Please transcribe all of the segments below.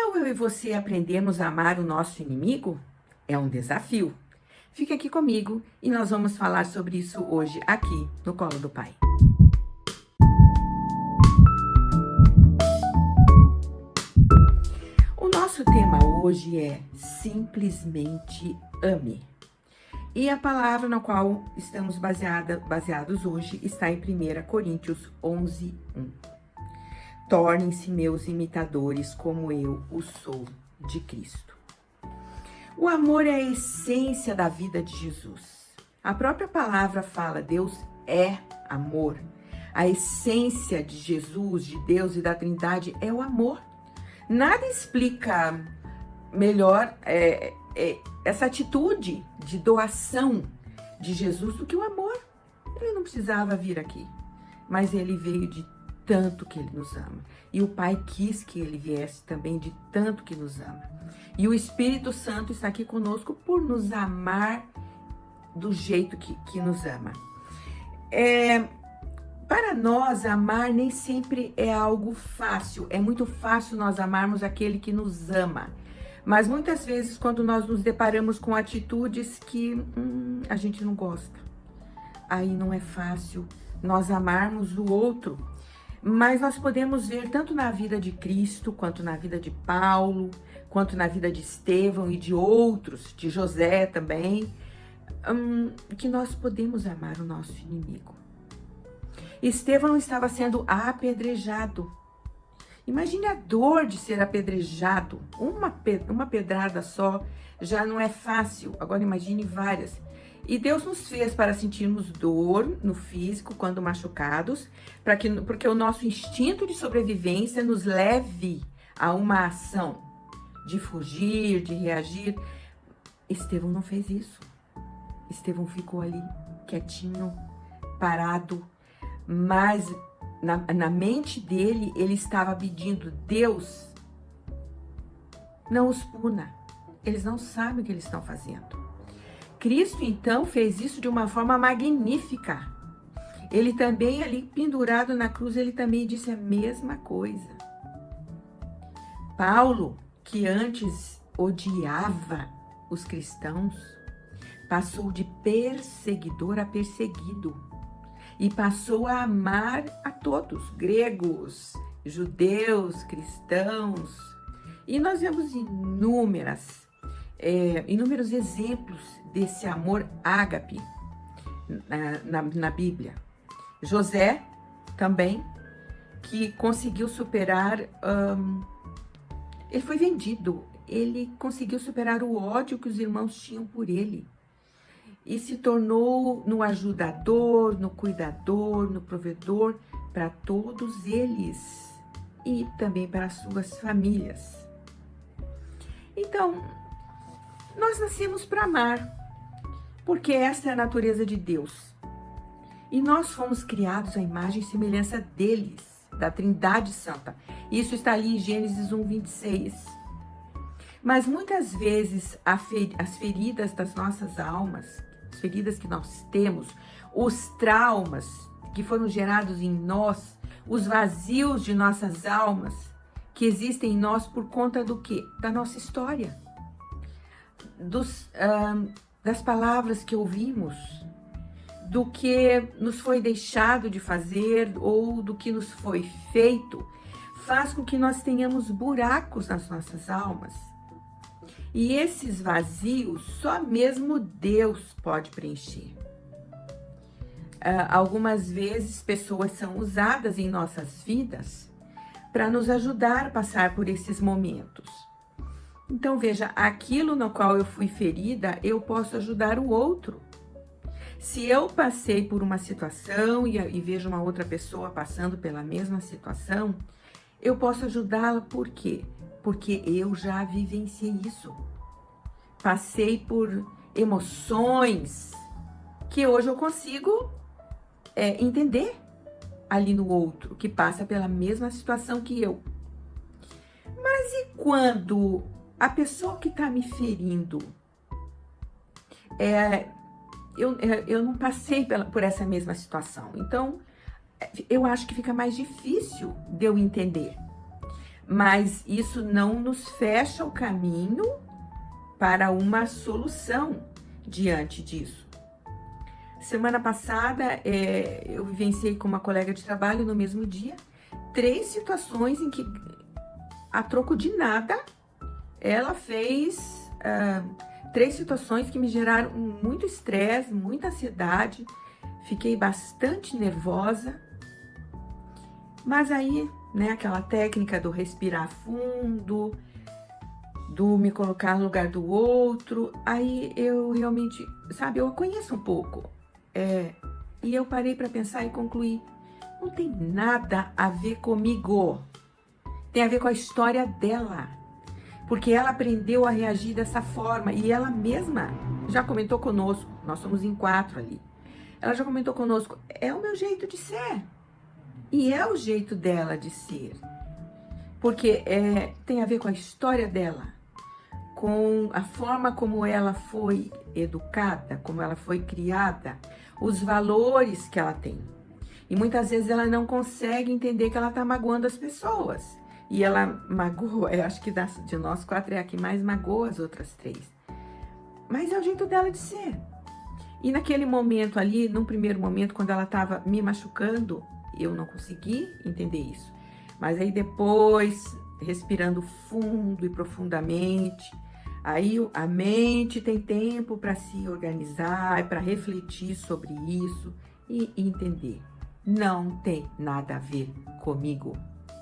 tal eu e você aprendemos a amar o nosso inimigo? É um desafio. Fica aqui comigo e nós vamos falar sobre isso hoje aqui no Colo do Pai. O nosso tema hoje é simplesmente ame. E a palavra na qual estamos baseados hoje está em 1 Coríntios 11:1. Tornem-se meus imitadores como eu o sou de Cristo. O amor é a essência da vida de Jesus. A própria palavra fala, Deus é amor. A essência de Jesus, de Deus e da Trindade é o amor. Nada explica melhor essa atitude de doação de Jesus do que o amor. Ele não precisava vir aqui, mas ele veio de tanto que ele nos ama. E o Pai quis que ele viesse também de tanto que nos ama. E o Espírito Santo está aqui conosco por nos amar do jeito que nos ama. Para nós, amar nem sempre é algo fácil. É muito fácil nós amarmos aquele que nos ama. Mas muitas vezes, quando nós nos deparamos com atitudes que a gente não gosta, aí não é fácil nós amarmos o outro. Mas nós podemos ver tanto na vida de Cristo, quanto na vida de Paulo, quanto na vida de Estevão e de outros, de José também, que nós podemos amar o nosso inimigo. Estevão estava sendo apedrejado. Imagine a dor de ser apedrejado. Uma pedrada só já não é fácil. Agora imagine várias. E Deus nos fez para sentirmos dor no físico quando machucados, porque o nosso instinto de sobrevivência nos leve a uma ação de fugir, de reagir. Estevão não fez isso. Estevão ficou ali quietinho, parado, mas na mente dele, ele estava pedindo, Deus, não os puna. Eles não sabem o que eles estão fazendo. Cristo, então, fez isso de uma forma magnífica. Ele também, ali pendurado na cruz, ele também disse a mesma coisa. Paulo, que antes odiava os cristãos, passou de perseguidor a perseguido. E passou a amar a todos, gregos, judeus, cristãos. E nós vemos inúmeros exemplos desse amor ágape na Bíblia. José também, que conseguiu superar, ele foi vendido, ele conseguiu superar o ódio que os irmãos tinham por ele. E se tornou no ajudador, no cuidador, no provedor para todos eles e também para as suas famílias. Então, nós nascemos para amar, porque essa é a natureza de Deus. E nós fomos criados à imagem e semelhança deles, da Trindade Santa. Isso está ali em Gênesis 1:26. Mas muitas vezes as feridas das nossas almas, as feridas que nós temos, os traumas que foram gerados em nós, os vazios de nossas almas que existem em nós por conta do quê? Da nossa história. Das palavras que ouvimos, do que nos foi deixado de fazer ou do que nos foi feito, faz com que nós tenhamos buracos nas nossas almas. E esses vazios só mesmo Deus pode preencher. Algumas vezes pessoas são usadas em nossas vidas para nos ajudar a passar por esses momentos. Então veja, aquilo no qual eu fui ferida, eu posso ajudar o outro. Se eu passei por uma situação e vejo uma outra pessoa passando pela mesma situação, eu posso ajudá-la por quê? Porque eu já vivenciei isso. Passei por emoções que hoje eu consigo entender ali no outro, que passa pela mesma situação que eu. Mas e quando a pessoa que está me ferindo, eu não passei por essa mesma situação. Então, eu acho que fica mais difícil de eu entender. mas isso não nos fecha o caminho para uma solução diante disso. Semana passada, eu vivenciei com uma colega de trabalho no mesmo dia 3 situações em que, a troco de nada, ela fez 3 situações que me geraram muito estresse, muita ansiedade, fiquei bastante nervosa, mas aí, né, aquela técnica do respirar fundo, do me colocar no lugar do outro, aí eu realmente, sabe, eu a conheço um pouco, e eu parei para pensar e concluí, não tem nada a ver comigo, tem a ver com a história dela, porque ela aprendeu a reagir dessa forma, e ela mesma já comentou conosco, nós somos em 4 ali, ela já comentou conosco, é o meu jeito de ser, e é o jeito dela de ser, porque tem a ver com a história dela, com a forma como ela foi educada, como ela foi criada, os valores que ela tem. E muitas vezes ela não consegue entender que ela está magoando as pessoas. E ela magoa, eu acho que de nós 4 é a que mais magoa as outras 3. Mas é o jeito dela de ser. E naquele momento ali, num primeiro momento, quando ela estava me machucando, eu não consegui entender isso. Mas aí depois, respirando fundo e profundamente, aí a mente tem tempo para se organizar, para refletir sobre isso e entender. Não tem nada a ver comigo,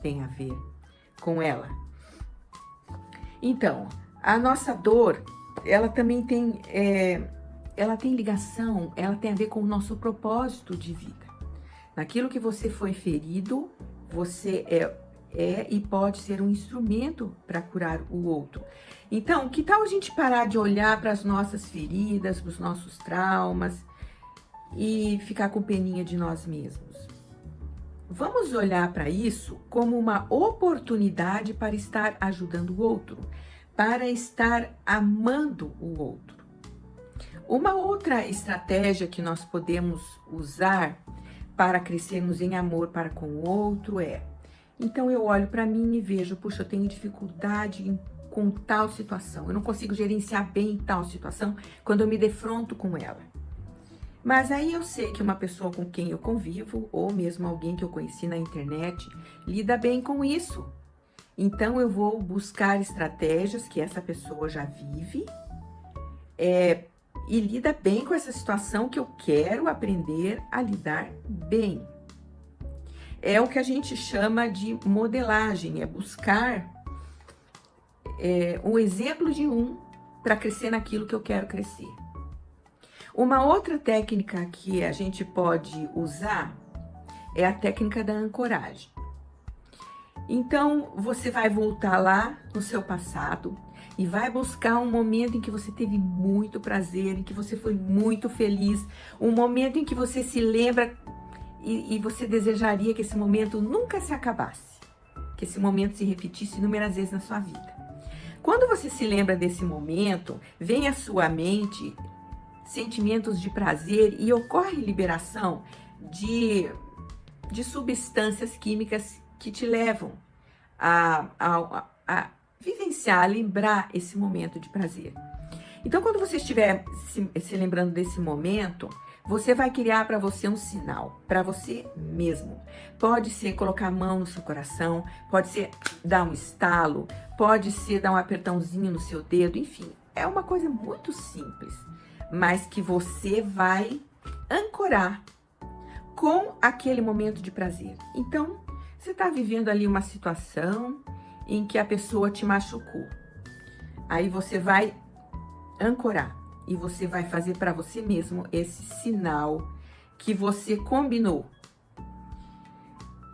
tem a ver com ela. Então, a nossa dor, ela também tem, ela tem ligação, ela tem a ver com o nosso propósito de vida. Naquilo que você foi ferido, você e pode ser um instrumento para curar o outro. Então, que tal a gente parar de olhar para as nossas feridas, para os nossos traumas e ficar com peninha de nós mesmos? Vamos olhar para isso como uma oportunidade para estar ajudando o outro, para estar amando o outro. Uma outra estratégia que nós podemos usar para crescermos em amor para com o outro então eu olho para mim e vejo, puxa, eu tenho dificuldade com tal situação, eu não consigo gerenciar bem tal situação quando eu me defronto com ela. Mas aí eu sei que uma pessoa com quem eu convivo, ou mesmo alguém que eu conheci na internet, lida bem com isso. Então eu vou buscar estratégias que essa pessoa já vive e lida bem com essa situação que eu quero aprender a lidar bem. É o que a gente chama de modelagem, é buscar um exemplo de para crescer naquilo que eu quero crescer. Uma outra técnica que a gente pode usar é a técnica da ancoragem. Então, você vai voltar lá no seu passado e vai buscar um momento em que você teve muito prazer, em que você foi muito feliz, um momento em que você se lembra e você desejaria que esse momento nunca se acabasse, que esse momento se repetisse inúmeras vezes na sua vida. Quando você se lembra desse momento, vem à sua mente sentimentos de prazer e ocorre liberação de substâncias químicas que te levam a vivenciar, a lembrar esse momento de prazer. Então, quando você estiver se lembrando desse momento, você vai criar para você um sinal, para você mesmo. Pode ser colocar a mão no seu coração, pode ser dar um estalo, pode ser dar um apertãozinho no seu dedo, enfim, é uma coisa muito simples, mas que você vai ancorar com aquele momento de prazer. Então, você está vivendo ali uma situação em que a pessoa te machucou. Aí você vai ancorar e você vai fazer para você mesmo esse sinal que você combinou.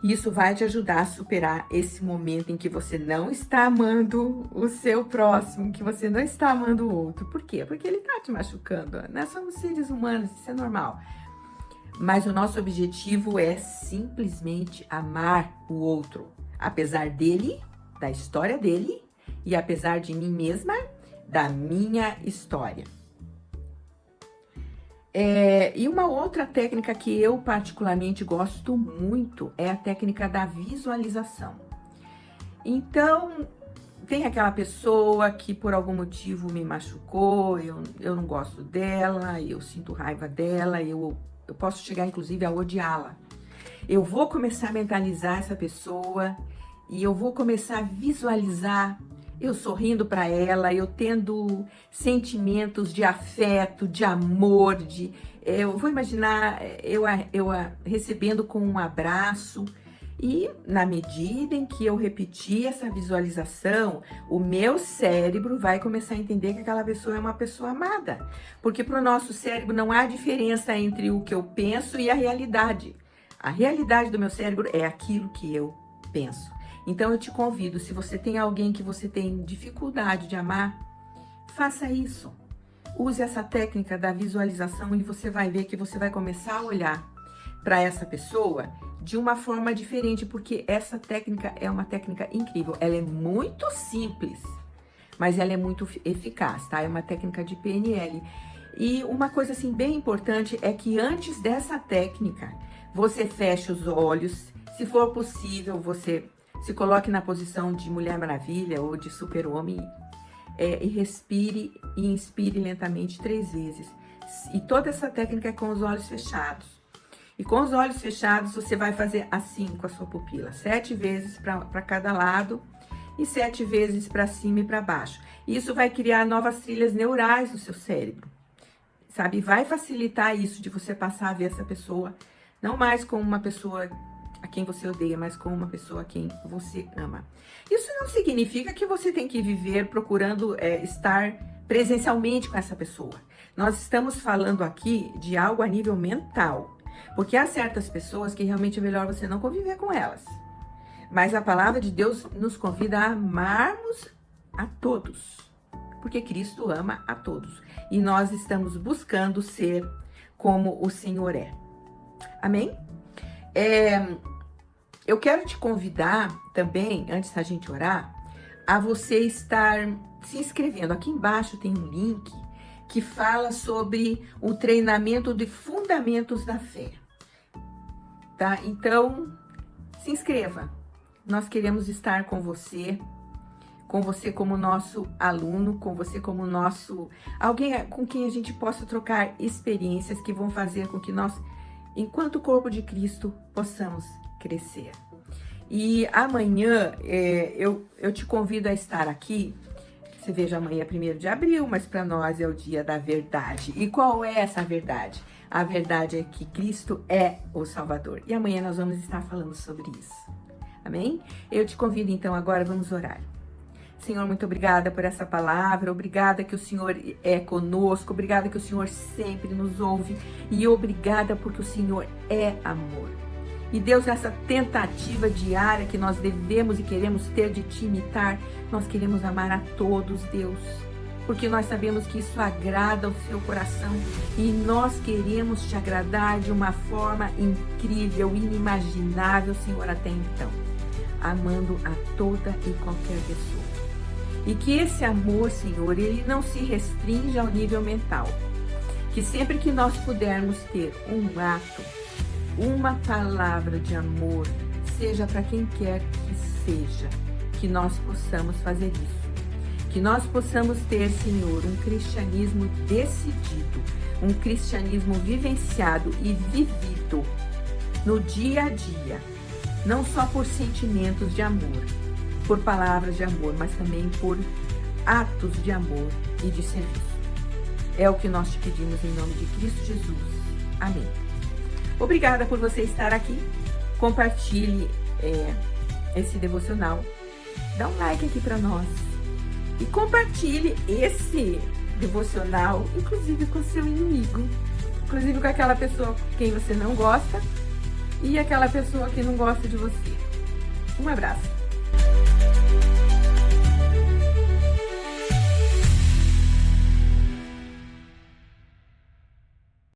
Isso vai te ajudar a superar esse momento em que você não está amando o seu próximo, que você não está amando o outro. Por quê? Porque ele está te machucando. Nós somos seres humanos, isso é normal. Mas o nosso objetivo é simplesmente amar o outro, apesar dele, da história dele, e apesar de mim mesma, da minha história. E uma outra técnica que eu particularmente gosto muito é a técnica da visualização. Então, tem aquela pessoa que por algum motivo me machucou, eu não gosto dela, eu sinto raiva dela, eu posso chegar inclusive a odiá-la. Eu vou começar a mentalizar essa pessoa e eu vou começar a visualizar eu sorrindo para ela, eu tendo sentimentos de afeto, de amor, eu vou imaginar eu a recebendo com um abraço. E na medida em que eu repetir essa visualização, o meu cérebro vai começar a entender que aquela pessoa é uma pessoa amada. Porque para o nosso cérebro não há diferença entre o que eu penso e a realidade. A realidade do meu cérebro é aquilo que eu penso. Então eu te convido, se você tem alguém que você tem dificuldade de amar, faça isso. Use essa técnica da visualização e você vai ver que você vai começar a olhar para essa pessoa de uma forma diferente, porque essa técnica é uma técnica incrível. Ela é muito simples, mas ela é muito eficaz, tá? É uma técnica de PNL. E uma coisa assim bem importante é que antes dessa técnica, você feche os olhos, se for possível, você se coloque na posição de Mulher Maravilha ou de Super-Homem e respire e inspire lentamente 3 vezes. E toda essa técnica é com os olhos fechados. E com os olhos fechados, você vai fazer assim com a sua pupila. 7 vezes para cada lado e 7 vezes para cima e para baixo. Isso vai criar novas trilhas neurais no seu cérebro, sabe? Vai facilitar isso de você passar a ver essa pessoa, não mais como uma pessoa a quem você odeia, mas como uma pessoa a quem você ama. Isso não significa que você tem que viver procurando estar presencialmente com essa pessoa. Nós estamos falando aqui de algo a nível mental. Porque há certas pessoas que realmente é melhor você não conviver com elas. Mas a palavra de Deus nos convida a amarmos a todos. Porque Cristo ama a todos. E nós estamos buscando ser como o Senhor é. Amém? Eu quero te convidar também, antes da gente orar, a você estar se inscrevendo. Aqui embaixo tem um link que fala sobre o treinamento de fundamentos da fé, tá? Então, se inscreva. Nós queremos estar com você como nosso aluno, com você como nosso... alguém com quem a gente possa trocar experiências que vão fazer com que nós, enquanto corpo de Cristo, possamos crescer. E amanhã, eu te convido a estar aqui. Você veja, amanhã é 1º de abril, mas para nós é o dia da verdade. E qual é essa verdade? A verdade é que Cristo é o Salvador. E amanhã nós vamos estar falando sobre isso. Amém? Eu te convido então agora, vamos orar. Senhor, muito obrigada por essa palavra. Obrigada que o Senhor é conosco. Obrigada que o Senhor sempre nos ouve. E obrigada porque o Senhor é amor. E Deus, nessa tentativa diária que nós devemos e queremos ter de te imitar, nós queremos amar a todos, Deus. Porque nós sabemos que isso agrada ao seu coração e nós queremos te agradar de uma forma incrível, inimaginável, Senhor, até então. Amando a toda e qualquer pessoa. E que esse amor, Senhor, ele não se restringe ao nível mental. Que sempre que nós pudermos ter um ato, uma palavra de amor, seja para quem quer que seja, que nós possamos fazer isso. Que nós possamos ter, Senhor, um cristianismo decidido, um cristianismo vivenciado e vivido no dia a dia, não só por sentimentos de amor, por palavras de amor, mas também por atos de amor e de serviço. É o que nós te pedimos em nome de Cristo Jesus. Amém. Obrigada por você estar aqui. Compartilhe esse devocional. Dá um like aqui para nós. E compartilhe esse devocional, inclusive com seu inimigo. Inclusive com aquela pessoa com quem você não gosta e aquela pessoa que não gosta de você. Um abraço.